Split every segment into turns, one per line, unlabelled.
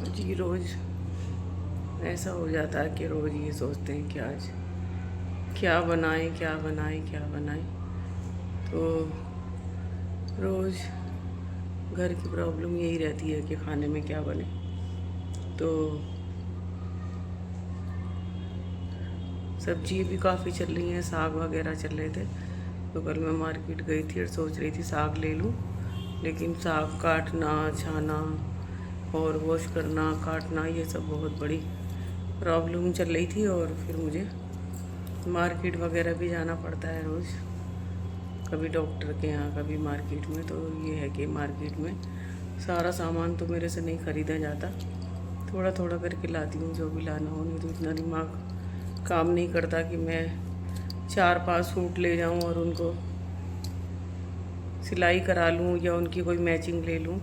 जी रोज़ ऐसा हो जाता है कि रोज़ ये सोचते हैं कि आज क्या बनाएं क्या बनाएं क्या बनाएं। तो रोज़ घर की प्रॉब्लम यही रहती है कि खाने में क्या बने। तो सब्जी भी काफ़ी चल रही हैं, साग वगैरह चल रहे थे। तो कल मैं मार्केट गई थी और सोच रही थी साग ले लूँ, लेकिन साग काटना, छाना और वॉश करना, काटना, ये सब बहुत बड़ी प्रॉब्लम चल रही थी। और फिर मुझे मार्केट वगैरह भी जाना पड़ता है रोज़, कभी डॉक्टर के यहाँ कभी मार्केट में। तो ये है कि मार्केट में सारा सामान तो मेरे से नहीं ख़रीदा जाता, थोड़ा थोड़ा करके लाती हूँ जो भी लाना हो। नहीं तो इतना दिमाग काम नहीं करता कि मैं 4-5 सूट ले जाऊँ और उनको सिलाई करा लूँ या उनकी कोई मैचिंग ले लूँ।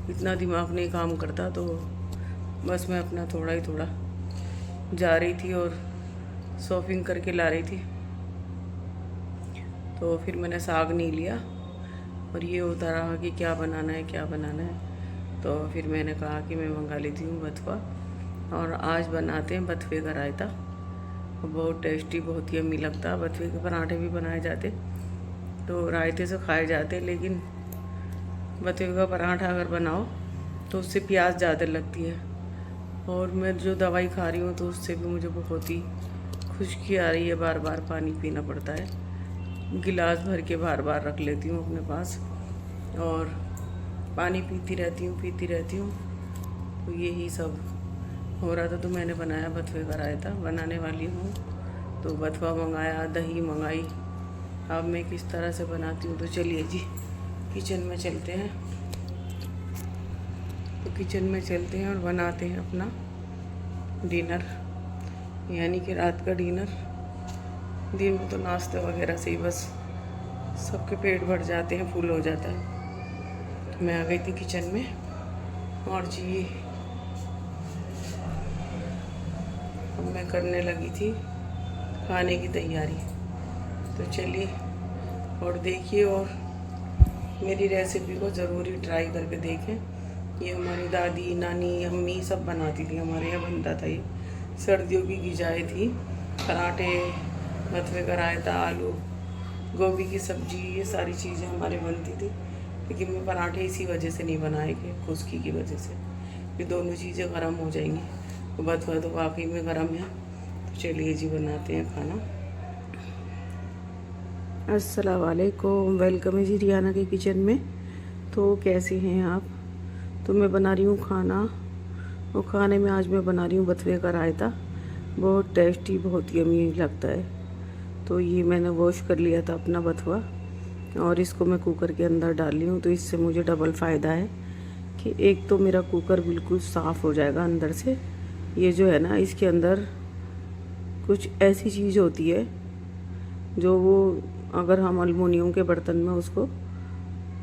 इतना दिमाग नहीं काम करता। तो बस मैं अपना थोड़ा ही थोड़ा जा रही थी और शॉपिंग करके ला रही थी। तो फिर मैंने साग नहीं लिया और ये होता रहा कि क्या बनाना है क्या बनाना है। तो फिर मैंने कहा कि मैं मंगा लेती हूँ बथुआ, और आज बनाते हैं बथुए का रायता। बहुत टेस्टी, बहुत ही यम्मी लगता है। बथुए के पराठे भी बनाए जाते तो रायते से खाए जाते, लेकिन बथुए का पराठा अगर बनाओ तो उससे प्याज ज़्यादा लगती है। और मैं जो दवाई खा रही हूँ तो उससे भी मुझे बहुत ही खुश्की आ रही है, बार बार पानी पीना पड़ता है। गिलास भर के बार बार रख लेती हूँ अपने पास और पानी पीती रहती हूँ। तो यही सब हो रहा था। तो मैंने बनाया बथुए का रायता, बनाने वाली हूँ। तो बथुआ मंगाया, दही मंगाई। अब मैं किस तरह से बनाती हूँ तो चलिए जी किचन में चलते हैं। तो किचन में चलते हैं और बनाते हैं अपना डिनर, यानी कि रात का डिनर। दिन में तो नाश्ते वगैरह से ही बस सबके पेट भर जाते हैं, फुल हो जाता है। तो मैं आ गई थी किचन में और जी अब मैं करने लगी थी खाने की तैयारी। तो चलिए और देखिए और मेरी रेसिपी को ज़रूर ही ट्राई करके देखें। ये हमारी दादी, नानी, अम्मी सब बनाती थी, हमारे यहाँ बनता था ये। सर्दियों की गिजाएँ थी, पराठे, बथुए का रायता, आलू गोभी की सब्जी, ये सारी चीज़ें हमारे बनती थी। लेकिन मैं पराठे इसी वजह से नहीं बनाए कि खुश्की की वजह से, ये दोनों चीज़ें गर्म हो जाएंगी। तो बथुआ तो वाकई में गर्म है। तो चलिए जी बनाते हैं खाना। अस्सलाम वालेकुम, वेलकम है जी रियाना के किचन में। तो कैसे हैं आप? तो मैं बना रही हूँ खाना, और खाने में आज मैं बना रही हूँ बथुए का रायता। बहुत टेस्टी, बहुत यम्मी लगता है। तो ये मैंने वॉश कर लिया था अपना बथुआ और इसको मैं कुकर के अंदर डाल ली हूँ। तो इससे मुझे डबल फ़ायदा है कि एक तो मेरा कुकर बिल्कुल साफ़ हो जाएगा अंदर से। ये जो है ना, इसके अंदर कुछ ऐसी चीज़ होती है जो वो अगर हम अल्मुनियम के बर्तन में उसको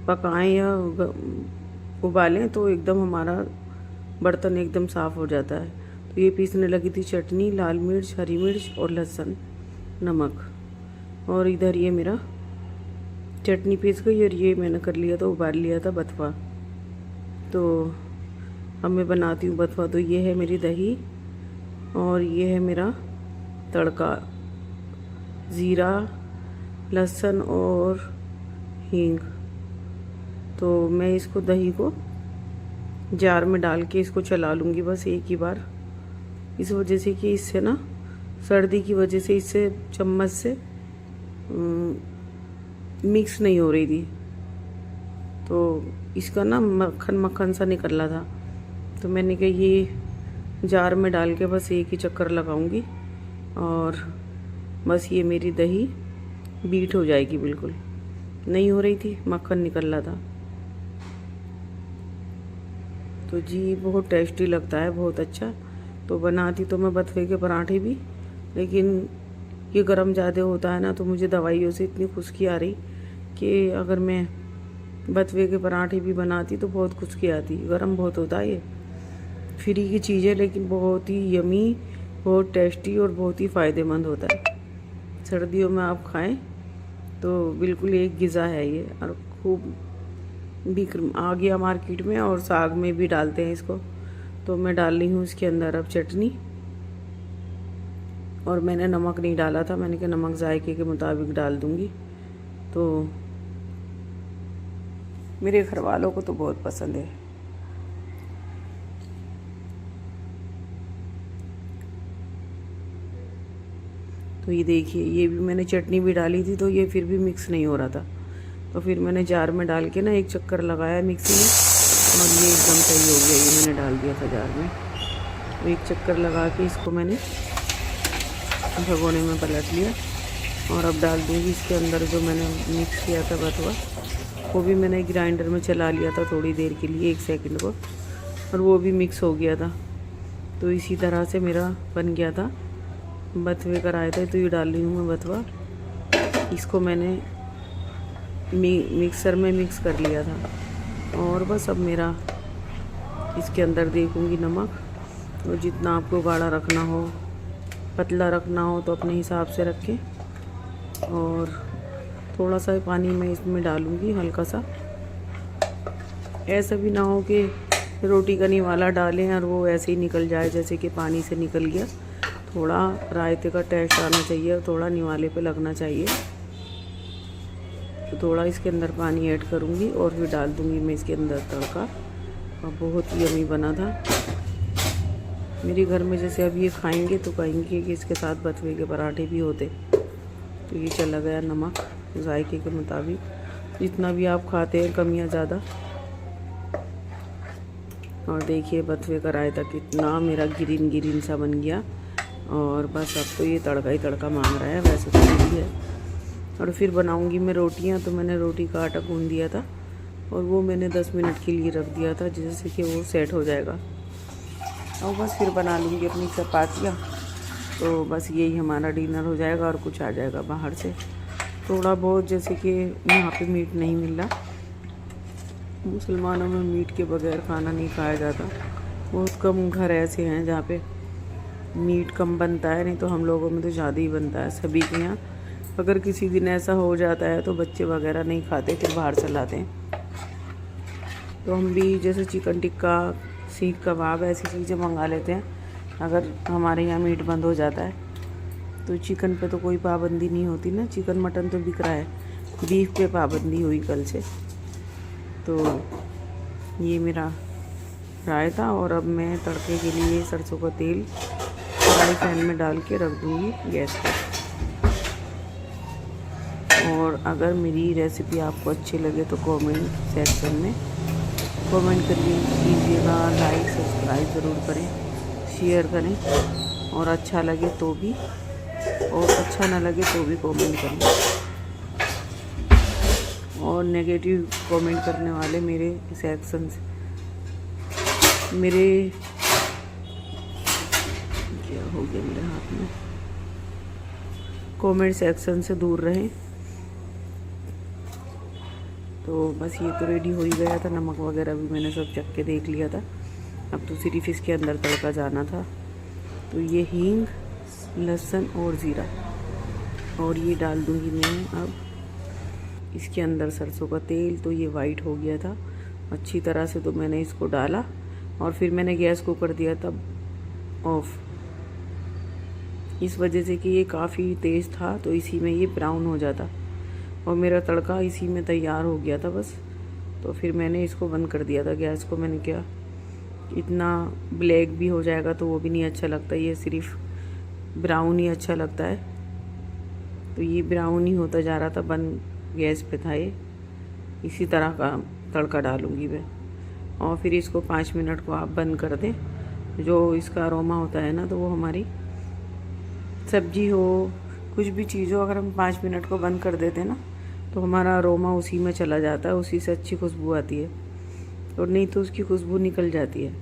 पकाएं या उबालें तो एकदम हमारा बर्तन एकदम साफ़ हो जाता है। तो ये पीसने लगी थी चटनी, लाल मिर्च, हरी मिर्च और लहसुन, नमक। और इधर ये मेरा चटनी पीस गई और ये मैंने कर लिया था, उबाल लिया था बथुआ। तो अब मैं बनाती हूँ बथुआ। तो ये है मेरी दही और ये है मेरा तड़का, ज़ीरा, लहसुन और हींग। तो मैं इसको दही को जार में डाल के इसको चला लूँगी बस एक ही बार, इस वजह से कि इससे ना सर्दी की वजह से इससे चम्मच से मिक्स नहीं हो रही थी। तो इसका ना मक्खन मक्खन सा निकल रहा था। तो मैंने कहा ये जार में डाल के बस एक ही चक्कर लगाऊंगी और बस ये मेरी दही बीट हो जाएगी। बिल्कुल नहीं हो रही थी, मक्खन निकल रहा था। तो जी बहुत टेस्टी लगता है, बहुत अच्छा। तो बनाती तो मैं बथुए के पराठे भी, लेकिन ये गर्म ज़्यादा होता है ना, तो मुझे दवाइयों से इतनी खुश्की आ रही कि अगर मैं बथुए के पराठे भी बनाती तो बहुत खुश्की आती। गर्म बहुत होता है ये। फ्री की चीज़ है लेकिन बहुत ही यमी, बहुत टेस्टी और बहुत ही फ़ायदेमंद होता है। सर्दियों में आप खाएं तो बिल्कुल एक ग़िज़ा है ये। और खूब बिक आ गया मार्केट में, और साग में भी डालते हैं इसको। तो मैं डाल रही हूँ इसके अंदर अब चटनी। और मैंने नमक नहीं डाला था, मैंने कहा नमक जायके के मुताबिक डाल दूँगी। तो मेरे घर वालों को तो बहुत पसंद है। तो ये देखिए, ये भी मैंने चटनी भी डाली थी तो ये फिर भी मिक्स नहीं हो रहा था। तो फिर मैंने जार में डाल के ना एक चक्कर लगाया मिक्सी में, और ये एकदम सही हो गया। ये मैंने डाल दिया था जार में, तो एक चक्कर लगा के इसको मैंने भगोने में पलट लिया। और अब डाल दूँगी इसके अंदर जो मैंने मिक्स किया था बथुआ, वो भी मैंने ग्राइंडर में चला लिया था थोड़ी देर के लिए, 1 सेकंड को, और वो भी मिक्स हो गया था। तो इसी तरह से मेरा बन गया था बथुए का रायता। तो ये डाल रही हूँ मैं बथुआ, इसको मैंने मिक्सर में मिक्स कर लिया था। और बस अब मेरा इसके अंदर देखूँगी नमक, और जितना आपको गाढ़ा रखना हो, पतला रखना हो तो अपने हिसाब से रखें। और थोड़ा सा पानी मैं इसमें डालूँगी, हल्का सा। ऐसा भी ना हो कि रोटी का निवाला डालें और वो ऐसे ही निकल जाए जैसे कि पानी से निकल गया। थोड़ा रायते का टेस्ट आना चाहिए और थोड़ा निवाले पे लगना चाहिए। तो थोड़ा इसके अंदर पानी ऐड करूँगी और फिर डाल दूँगी मैं इसके अंदर तड़का। और बहुत यम्मी बना था। मेरे घर में जैसे अब ये खाएंगे तो कहेंगे कि इसके साथ बथुए के पराठे भी होते। तो ये चला गया नमक जायके के मुताबिक, जितना भी आप खाते हैं, कम या ज़्यादा। और देखिए बथुए का रायता कितना मेरा ग्रीन ग्रीन सा बन गया। और बस अब तो ये तड़का ही तड़का मांग रहा है, वैसे तो नहीं है। और फिर बनाऊंगी मैं रोटियां। तो मैंने रोटी का आटा गूंद दिया था और वो मैंने 10 मिनट के लिए रख दिया था, जिससे कि वो सेट हो जाएगा। और बस फिर बना लूँगी अपनी चपातियाँ। तो बस यही हमारा डिनर हो जाएगा और कुछ आ जाएगा बाहर से थोड़ा बहुत, जैसे कि यहाँ पे मीट नहीं मिल रहा। मुसलमानों में मीट के बगैर खाना नहीं खाया जाता। बहुत कम घर ऐसे हैं जहाँ पे मीट कम बनता है, नहीं तो हम लोगों में तो ज़्यादा ही बनता है सभी के यहाँ। अगर किसी दिन ऐसा हो जाता है तो बच्चे वगैरह नहीं खाते, फिर बाहर से लाते हैं। तो हम भी जैसे चिकन टिक्का, सीख कबाब, ऐसी चीज़ें मंगा लेते हैं अगर हमारे यहाँ मीट बंद हो जाता है। तो चिकन पे तो कोई पाबंदी नहीं होती ना, चिकन मटन तो बिक रहा है, बीफ पे पाबंदी हुई कल से। तो ये मेरा रायता। और अब मैं तड़के के लिए सरसों का तेल फ्राई पैन में डाल के रख दूँगी गैस पर। और अगर मेरी रेसिपी आपको अच्छी लगे तो कमेंट सेक्शन में कमेंट कीजिएगा, लाइक सब्सक्राइब ज़रूर करें, शेयर करें। और अच्छा लगे तो भी, और अच्छा ना लगे तो भी कमेंट करें। और नेगेटिव कमेंट करने वाले मेरे सेक्शन से, मेरे क्या हो गया मेरे हाथ में, कमेंट सेक्शन से दूर रहें। तो बस ये तो रेडी हो ही गया था। नमक वगैरह भी मैंने सब चख के देख लिया था। अब तो सिर्फ इसके अंदर तड़का जाना था। तो ये हींग, लहसुन और ज़ीरा, और ये डाल दूँगी मैं अब इसके अंदर सरसों का तेल। तो ये वाइट हो गया था अच्छी तरह से, तो मैंने इसको डाला और फिर मैंने गैस को कर दिया था ऑफ, इस वजह से कि ये काफ़ी तेज़ था तो इसी में ये ब्राउन हो जाता। और मेरा तड़का इसी में तैयार हो गया था बस। तो फिर मैंने इसको बंद कर दिया था गैस को। मैंने क्या, इतना ब्लैक भी हो जाएगा तो वो भी नहीं अच्छा लगता, ये सिर्फ ब्राउन ही अच्छा लगता है। तो ये ब्राउन ही होता जा रहा था, बंद गैस पे था ये। इसी तरह का तड़का डालूँगी मैं। और फिर इसको 5 मिनट को आप बंद कर दें। जो इसका अरोमा होता है ना, तो वो हमारी सब्जी हो, कुछ भी चीज़ हो, अगर हम 5 मिनट को बंद कर देते हैं ना, तो हमारा अरोमा उसी में चला जाता है, उसी से अच्छी खुशबू आती है। और नहीं तो उसकी खुशबू निकल जाती है।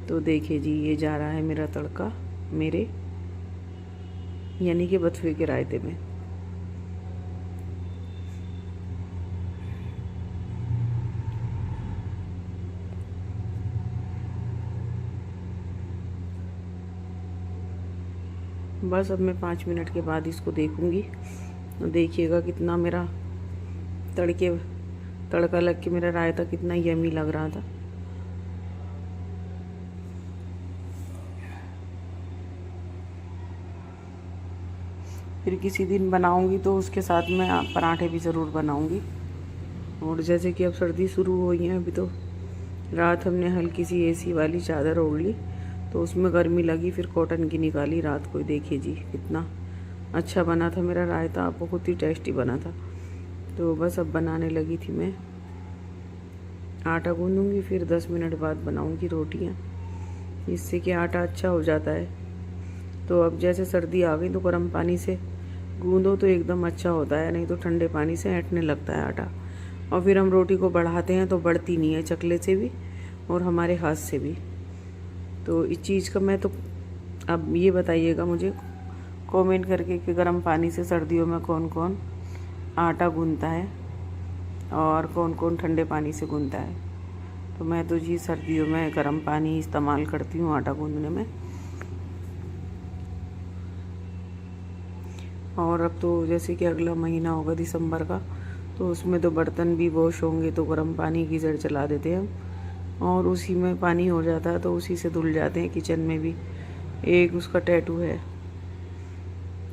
तो देखिए जी, ये जा रहा है मेरा तड़का मेरे यानी कि बथुए के रायते में। बस अब मैं 5 मिनट के बाद इसको देखूंगी। तो देखिएगा कितना मेरा तड़का लग के मेरा रायता कितना यमी लग रहा था। फिर किसी दिन बनाऊंगी तो उसके साथ में पराठे भी ज़रूर बनाऊंगी। और जैसे कि अब सर्दी शुरू हो गई है, अभी तो रात हमने हल्की सी एसी वाली चादर ओढ़ ली तो उसमें गर्मी लगी, फिर कॉटन की निकाली रात को। देखिए जी कितना अच्छा बना था मेरा रायता, बहुत ही टेस्टी बना था। तो बस अब बनाने लगी थी मैं। आटा गूंदूंगी, फिर 10 मिनट बाद बनाऊंगी रोटियां, जिससे कि आटा अच्छा हो जाता है। तो अब जैसे सर्दी आ गई तो गर्म पानी से गूंदो तो एकदम अच्छा होता है, नहीं तो ठंडे पानी से ऐंठने लगता है आटा। और फिर हम रोटी को बढ़ाते हैं तो बढ़ती नहीं है, चकले से भी और हमारे हाथ से भी। तो इस चीज़ का मैं तो, अब ये बताइएगा मुझे कमेंट करके कि गर्म पानी से सर्दियों में कौन कौन आटा गूंदता है और कौन कौन ठंडे पानी से गूंदता है। तो मैं तो जी सर्दियों में गर्म पानी इस्तेमाल करती हूँ आटा गूंदने में। और अब तो जैसे कि अगला महीना होगा दिसंबर का, तो उसमें तो बर्तन भी वॉश होंगे, तो गर्म पानी गीज़र चला देते हैं हम और उसी में पानी हो जाता है, तो उसी से धुल जाते हैं। किचन में भी एक उसका टैटू है।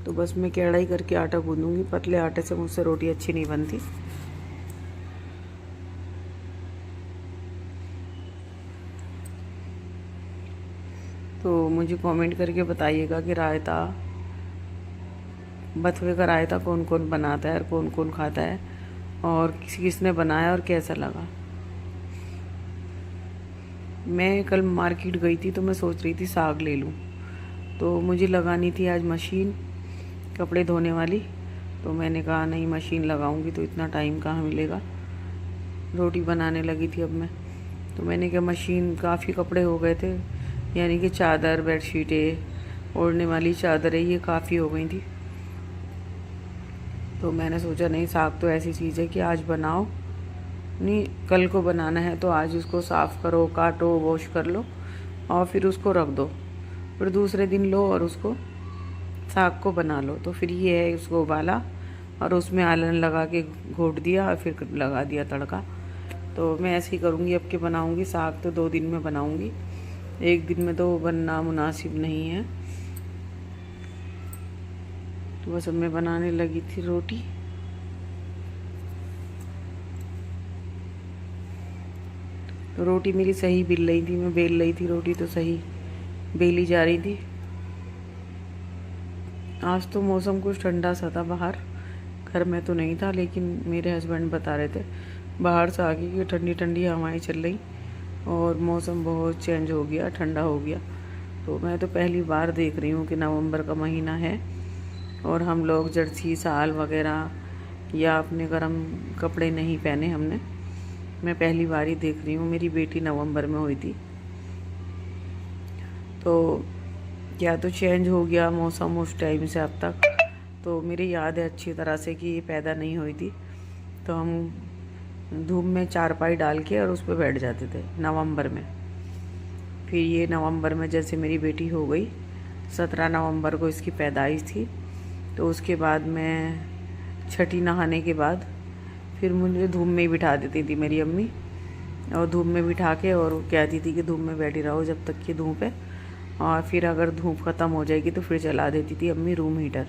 तो बस मैं कढ़ाई करके आटा गूंदूंगी, पतले आटे से मुझसे रोटी अच्छी नहीं बनती। तो मुझे कमेंट करके बताइएगा कि रायता, बथुए का रायता कौन कौन बनाता है और कौन कौन खाता है, और किसने बनाया और कैसा लगा। मैं कल मार्केट गई थी तो मैं सोच रही थी साग ले लूँ, तो मुझे लगानी थी आज मशीन कपड़े धोने वाली। तो मैंने कहा नहीं, मशीन लगाऊंगी तो इतना टाइम कहाँ मिलेगा। रोटी बनाने लगी थी अब मैं, तो मैंने कहा मशीन, काफ़ी कपड़े हो गए थे, यानी कि चादर, बेडशीटें, ओढ़ने वाली चादरें, ये काफ़ी हो गई थी। तो मैंने सोचा नहीं, साग तो ऐसी चीज़ है कि आज बनाओ, नहीं कल को बनाना है, तो आज उसको साफ़ करो, काटो, वॉश कर लो और फिर उसको रख दो, फिर दूसरे दिन लो और उसको साग को बना लो। तो फिर ये है, उसको उबाला और उसमें आलन लगा के घोट दिया और फिर लगा दिया तड़का। तो मैं ऐसे ही करूँगी अब के बनाऊँगी साग, तो 2 दिन में बनाऊँगी, एक दिन में तो बनना मुनासिब नहीं है। तो बस अब मैं बनाने लगी थी रोटी। तो रोटी मेरी सही बिल रही थी, मैं बेल रही थी रोटी तो सही बेली जा रही थी। आज तो मौसम कुछ ठंडा सा था बाहर, घर में तो नहीं था, लेकिन मेरे हस्बैंड बता रहे थे बाहर से आके कि ठंडी ठंडी हवाएं चल रही और मौसम बहुत चेंज हो गया, ठंडा हो गया। तो मैं तो पहली बार देख रही हूँ कि नवंबर का महीना है और हम लोग जर्सी, शाल वगैरह या अपने गर्म कपड़े नहीं पहने हमने। मैं पहली बार ही देख रही हूँ, मेरी बेटी नवंबर में हुई थी। तो क्या तो चेंज हो गया मौसम उस टाइम से अब तक। तो मेरी याद है अच्छी तरह से कि ये पैदा नहीं हुई थी, तो हम धूप में चारपाई डाल के और उस पर बैठ जाते थे नवंबर में। फिर ये नवंबर में जैसे मेरी बेटी हो गई, 17 नवंबर को इसकी पैदाइश थी, तो उसके बाद मैं छठी नहाने के बाद फिर मुझे धूप में ही बिठा देती थी मेरी अम्मी, और धूप में बिठा के और कहती थी कि धूप में बैठी रहो जब तक कि धूप है, और फिर अगर धूप ख़त्म हो जाएगी तो फिर चला देती थी अम्मी रूम हीटर।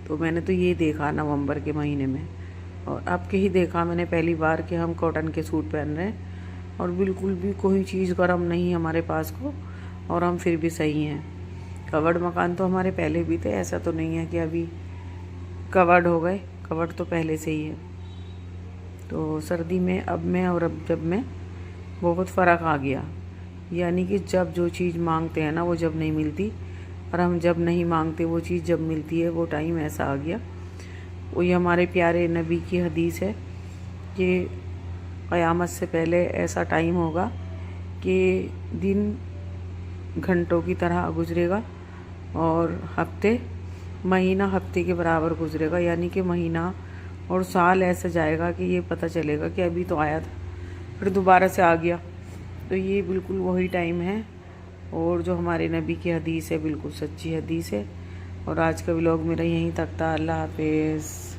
तो मैंने तो ये देखा नवंबर के महीने में, और अब के ही देखा मैंने पहली बार कि हम कॉटन के सूट पहन रहे हैं और बिल्कुल भी कोई चीज़ गर्म नहीं है हमारे पास को, और हम फिर भी सही हैं। कवर्ड मकान तो हमारे पहले भी थे, ऐसा तो नहीं है कि अभी कवर्ड हो गए, कवर्ड तो पहले से ही है। तो सर्दी में अब में और अब जब में बहुत फ़र्क आ गया, यानी कि जब जो चीज़ मांगते हैं ना वो जब नहीं मिलती, और हम जब नहीं मांगते वो चीज़ जब मिलती है, वो टाइम ऐसा आ गया। वही हमारे प्यारे नबी की हदीस है कि क़यामत से पहले ऐसा टाइम होगा कि दिन घंटों की तरह गुजरेगा और हफ्ते, महीना हफ्ते के बराबर गुजरेगा, यानी कि महीना और साल ऐसा जाएगा कि ये पता चलेगा कि अभी तो आया था फिर दोबारा से आ गया। तो ये बिल्कुल वही टाइम है, और जो हमारे नबी की हदीस है बिल्कुल सच्ची हदीस है। और आज का व्लॉग मेरा यहीं तक था। अल्लाह हाफिज़।